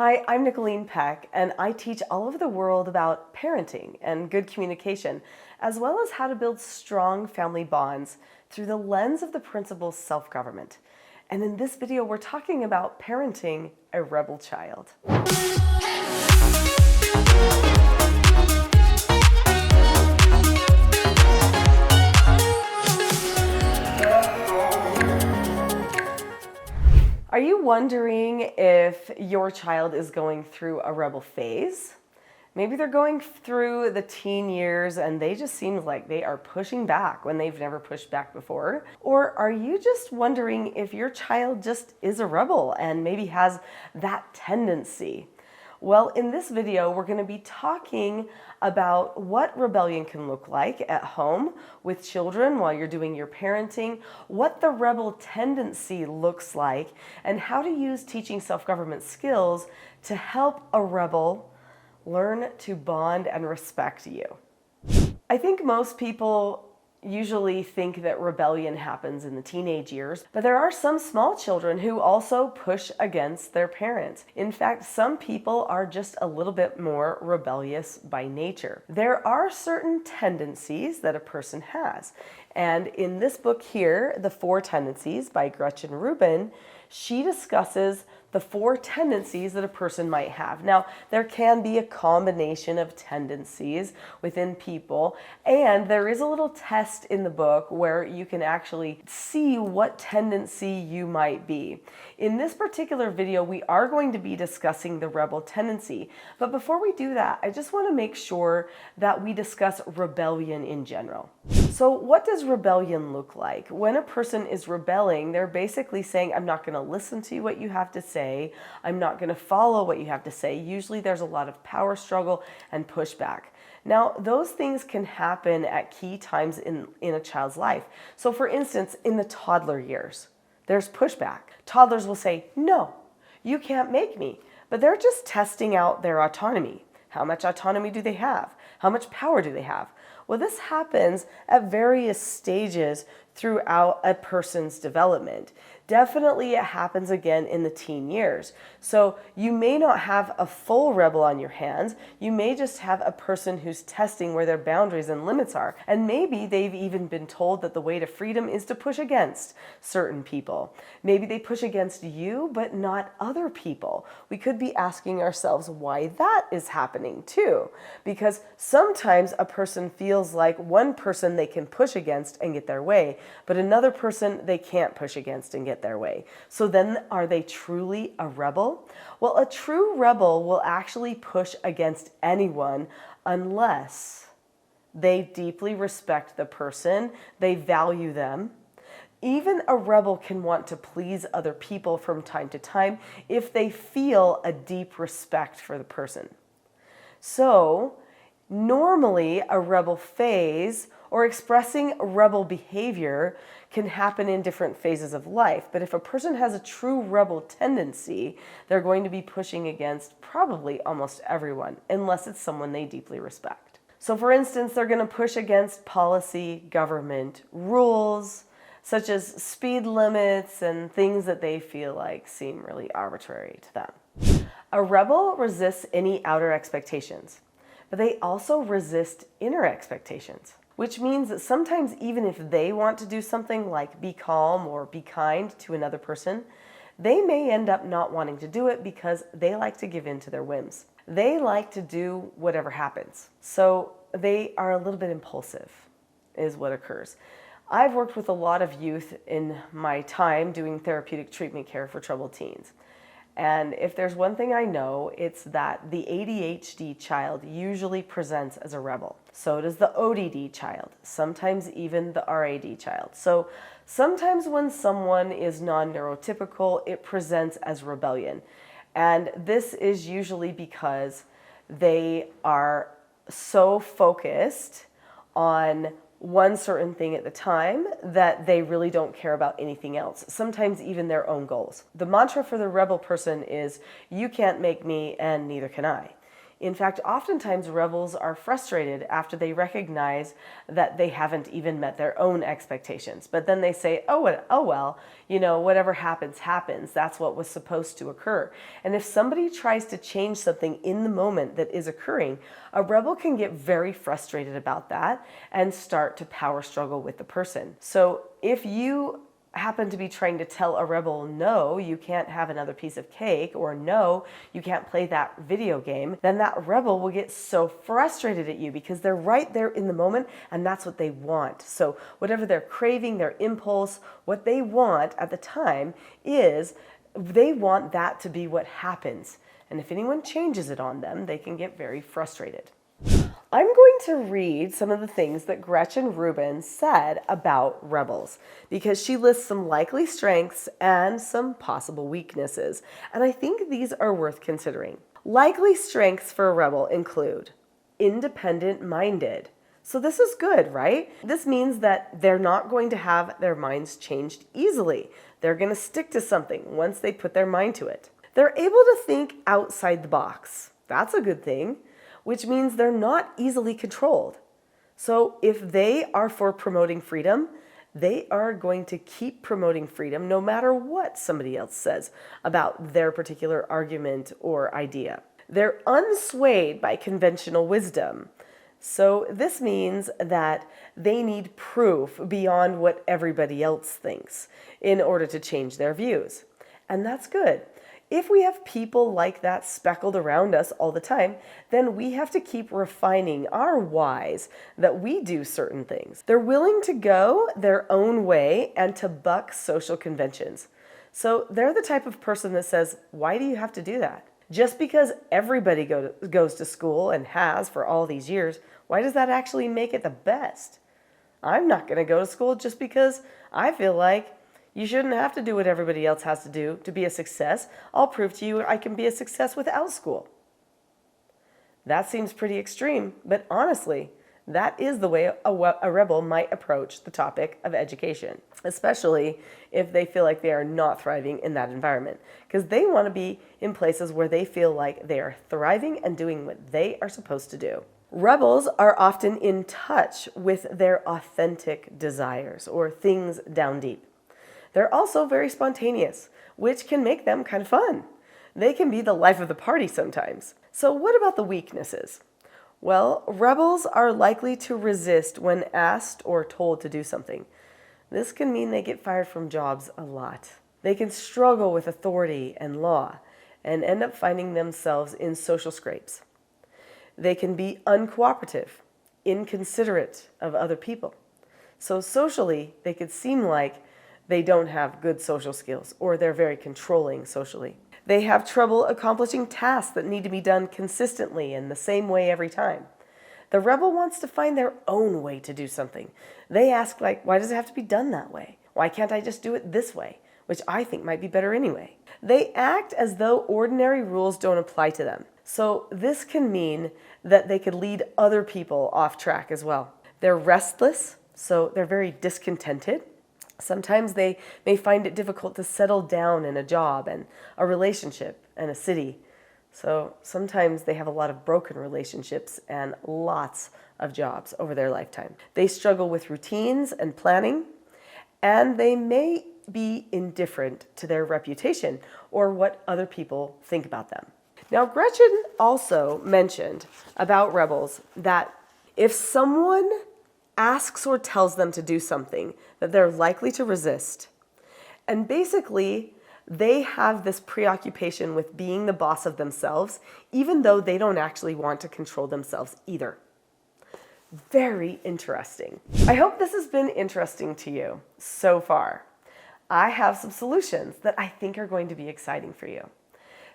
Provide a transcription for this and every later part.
Hi, I'm Nicholeen Peck, and I teach all over the world about parenting and good communication, as well as how to build strong family bonds through the lens of the principle self-government. And in this video, we're talking about parenting a rebel child. Are you wondering if your child is going through a rebel phase? Maybe they're going through the teen years and they just seem like they are pushing back when they've never pushed back before. Or are you just wondering if your child just is a rebel and maybe has that tendency? Well, in this video, we're going to be talking about what rebellion can look like at home with children while you're doing your parenting, what the rebel tendency looks like, and how to use teaching self-government skills to help a rebel learn to bond and respect you. I think most people usually think that rebellion happens in the teenage years, but there are some small children who also push against their parents. In fact, some people are just a little bit more rebellious by nature. There are certain tendencies that a person has. And in this book here, The 4 Tendencies by Gretchen Rubin, she discusses the 4 tendencies that a person might have. Now, there can be a combination of tendencies within people, and there is a little test in the book where you can actually see what tendency you might be. In this particular video, we are going to be discussing the rebel tendency, but before we do that, I just want to make sure that we discuss rebellion in general. So what does rebellion look like? When a person is rebelling, they're basically saying, I'm not going to listen to what you have to say. I'm not going to follow what you have to say. Usually there's a lot of power struggle and pushback. Now, those things can happen at key times in a child's life. So for instance, in the toddler years, there's pushback. Toddlers will say, no, you can't make me. But they're just testing out their autonomy. How much autonomy do they have? How much power do they have? Well, this happens at various stages throughout a person's development. Definitely it happens again in the teen years. So you may not have a full rebel on your hands. You may just have a person who's testing where their boundaries and limits are. And maybe they've even been told that the way to freedom is to push against certain people. Maybe they push against you, but not other people. We could be asking ourselves why that is happening too. Because sometimes a person feels like one person they can push against and get their way, but another person they can't push against and get their way. So then are they truly a rebel? Well, a true rebel will actually push against anyone unless they deeply respect the person, they value them. Even a rebel can want to please other people from time to time if they feel a deep respect for the person. So normally a rebel phase or expressing rebel behavior can happen in different phases of life. But if a person has a true rebel tendency, they're going to be pushing against probably almost everyone, unless it's someone they deeply respect. So for instance, they're going to push against policy, government, rules, such as speed limits and things that they feel like seem really arbitrary to them. A rebel resists any outer expectations, but they also resist inner expectations, which means that sometimes even if they want to do something like be calm or be kind to another person, they may end up not wanting to do it because they like to give in to their whims. They like to do whatever happens. So they are a little bit impulsive is what occurs. I've worked with a lot of youth in my time doing therapeutic treatment care for troubled teens. And if there's one thing I know, it's that the ADHD child usually presents as a rebel. So does the ODD child, sometimes even the RAD child. So sometimes when someone is non-neurotypical, it presents as rebellion. And this is usually because they are so focused on one certain thing at the time that they really don't care about anything else, sometimes even their own goals. The mantra for the rebel person is, you can't make me and neither can I. In fact, oftentimes rebels are frustrated after they recognize that they haven't even met their own expectations. But then they say, oh well, whatever happens, happens. That's what was supposed to occur. And if somebody tries to change something in the moment that is occurring, a rebel can get very frustrated about that and start to power struggle with the person. So if you happen to be trying to tell a rebel, no, you can't have another piece of cake, or no, you can't play that video game, then that rebel will get so frustrated at you because they're right there in the moment and that's what they want. So whatever they're craving, their impulse, what they want at the time is they want that to be what happens. And if anyone changes it on them, they can get very frustrated. I'm going to read some of the things that Gretchen Rubin said about rebels because she lists some likely strengths and some possible weaknesses, and I think these are worth considering. Likely strengths for a rebel include independent-minded. So this is good, right? This means that they're not going to have their minds changed easily. They're going to stick to something once they put their mind to it. They're able to think outside the box. That's a good thing, which means they're not easily controlled. So if they are for promoting freedom, they are going to keep promoting freedom no matter what somebody else says about their particular argument or idea. They're unswayed by conventional wisdom. So this means that they need proof beyond what everybody else thinks in order to change their views. And that's good. If we have people like that speckled around us all the time, then we have to keep refining our whys that we do certain things. They're willing to go their own way and to buck social conventions. So they're the type of person that says, why do you have to do that? Just because everybody goes to school and has for all these years, why does that actually make it the best? I'm not going to go to school just because I feel like you shouldn't have to do what everybody else has to do to be a success. I'll prove to you I can be a success without school. That seems pretty extreme, but honestly, that is the way a rebel might approach the topic of education, especially if they feel like they are not thriving in that environment, because they want to be in places where they feel like they are thriving and doing what they are supposed to do. Rebels are often in touch with their authentic desires or things down deep. They're also very spontaneous, which can make them kind of fun. They can be the life of the party sometimes. So what about the weaknesses? Well, rebels are likely to resist when asked or told to do something. This can mean they get fired from jobs a lot. They can struggle with authority and law and end up finding themselves in social scrapes. They can be uncooperative, inconsiderate of other people. So socially, they could seem like they don't have good social skills, or they're very controlling socially. They have trouble accomplishing tasks that need to be done consistently in the same way every time. The rebel wants to find their own way to do something. They ask, why does it have to be done that way? Why can't I just do it this way, which I think might be better anyway? They act as though ordinary rules don't apply to them. So this can mean that they could lead other people off track as well. They're restless, so they're very discontented. Sometimes they may find it difficult to settle down in a job and a relationship and a city. So sometimes they have a lot of broken relationships and lots of jobs over their lifetime. They struggle with routines and planning, and they may be indifferent to their reputation or what other people think about them. Now, Gretchen also mentioned about rebels that if someone asks or tells them to do something that they're likely to resist. And basically, they have this preoccupation with being the boss of themselves, even though they don't actually want to control themselves either. Very interesting. I hope this has been interesting to you so far. I have some solutions that I think are going to be exciting for you.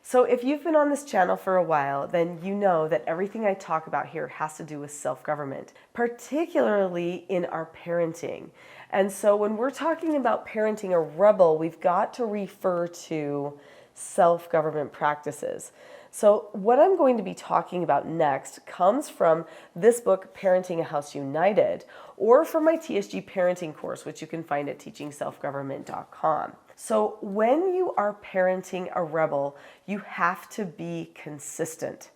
So if you've been on this channel for a while, then you know that everything I talk about here has to do with self-government, particularly in our parenting. And so when we're talking about parenting a rebel, we've got to refer to self-government practices. So what I'm going to be talking about next comes from this book, Parenting a House United, or from my TSG parenting course, which you can find at teachingselfgovernment.com. So when you are parenting a rebel, you have to be consistent.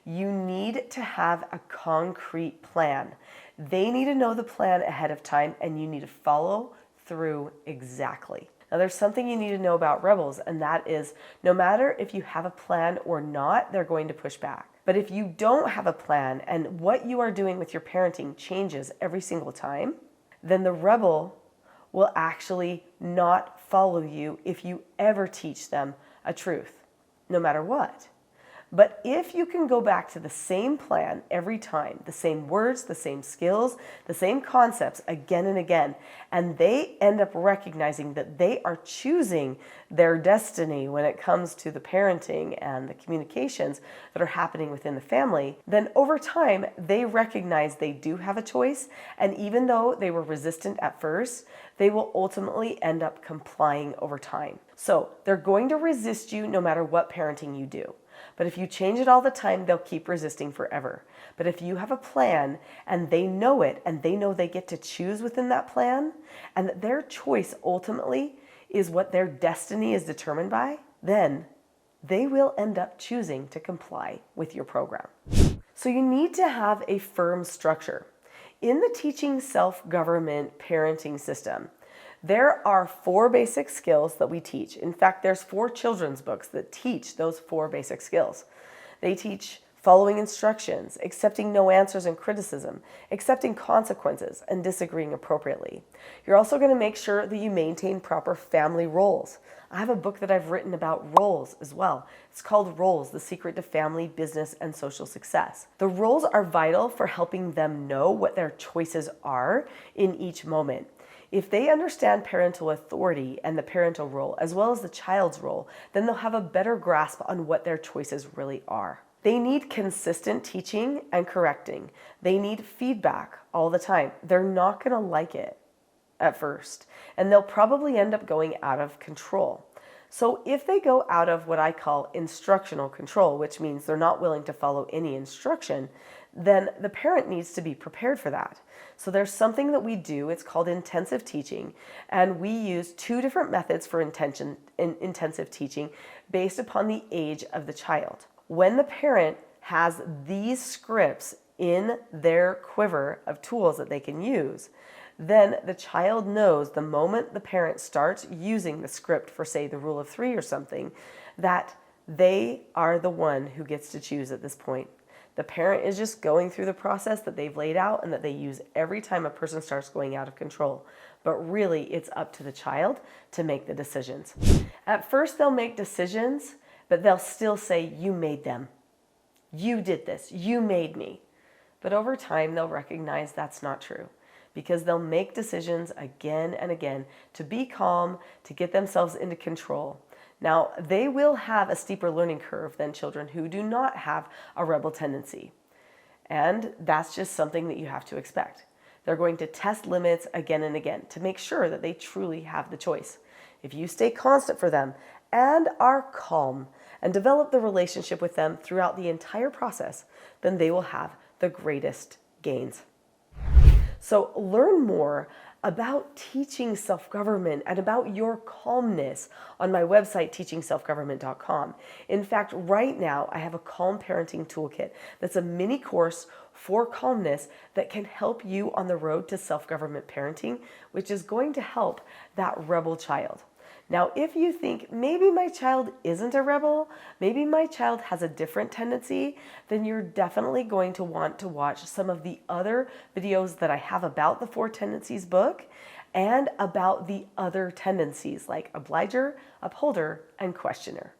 You need to have a concrete plan. They need to know the plan ahead of time, and you need to follow through exactly. Now, there's something you need to know about rebels, and that is no matter if you have a plan or not, they're going to push back. But if you don't have a plan and what you are doing with your parenting changes every single time, then the rebel will actually not follow you if you ever teach them a truth, no matter what. But if you can go back to the same plan every time, the same words, the same skills, the same concepts again and again, and they end up recognizing that they are choosing their destiny when it comes to the parenting and the communications that are happening within the family, then over time, they recognize they do have a choice. And even though they were resistant at first, they will ultimately end up complying over time. So they're going to resist you no matter what parenting you do. But if you change it all the time, they'll keep resisting forever. But if you have a plan and they know it and they know they get to choose within that plan and that their choice ultimately is what their destiny is determined by, then they will end up choosing to comply with your program. So you need to have a firm structure. In the teaching self-government parenting system, there are 4 basic skills that we teach. In fact, there's 4 children's books that teach those 4 basic skills. They teach following instructions, accepting no answers and criticism, accepting consequences, and disagreeing appropriately. You're also going to make sure that you maintain proper family roles. I have a book that I've written about roles as well. It's called Roles: The Secret to Family, Business, and Social Success. The roles are vital for helping them know what their choices are in each moment. If they understand parental authority and the parental role, as well as the child's role, then they'll have a better grasp on what their choices really are. They need consistent teaching and correcting. They need feedback all the time. They're not going to like it at first, and they'll probably end up going out of control. So if they go out of what I call instructional control, which means they're not willing to follow any instruction, then the parent needs to be prepared for that. So there's something that we do, it's called intensive teaching, and we use 2 different methods for intensive teaching based upon the age of the child. When the parent has these scripts in their quiver of tools that they can use, then the child knows the moment the parent starts using the script for, say, the rule of 3 or something, that they are the one who gets to choose at this point. The parent is just going through the process that they've laid out and that they use every time a person starts going out of control. But really, it's up to the child to make the decisions. At first, they'll make decisions, but they'll still say, "You made them. You did this. You made me." But over time, they'll recognize that's not true, because they'll make decisions again and again to be calm, to get themselves into control. Now, they will have a steeper learning curve than children who do not have a rebel tendency. And that's just something that you have to expect. They're going to test limits again and again to make sure that they truly have the choice. If you stay constant for them and are calm and develop the relationship with them throughout the entire process, then they will have the greatest gains. So learn more about teaching self-government and about your calmness on my website, teachingselfgovernment.com. In fact, right now I have a calm parenting toolkit that's a mini course for calmness that can help you on the road to self-government parenting, which is going to help that rebel child. Now, if you think maybe my child isn't a rebel, maybe my child has a different tendency, then you're definitely going to want to watch some of the other videos that I have about the 4 Tendencies book and about the other tendencies like obliger, upholder, and questioner.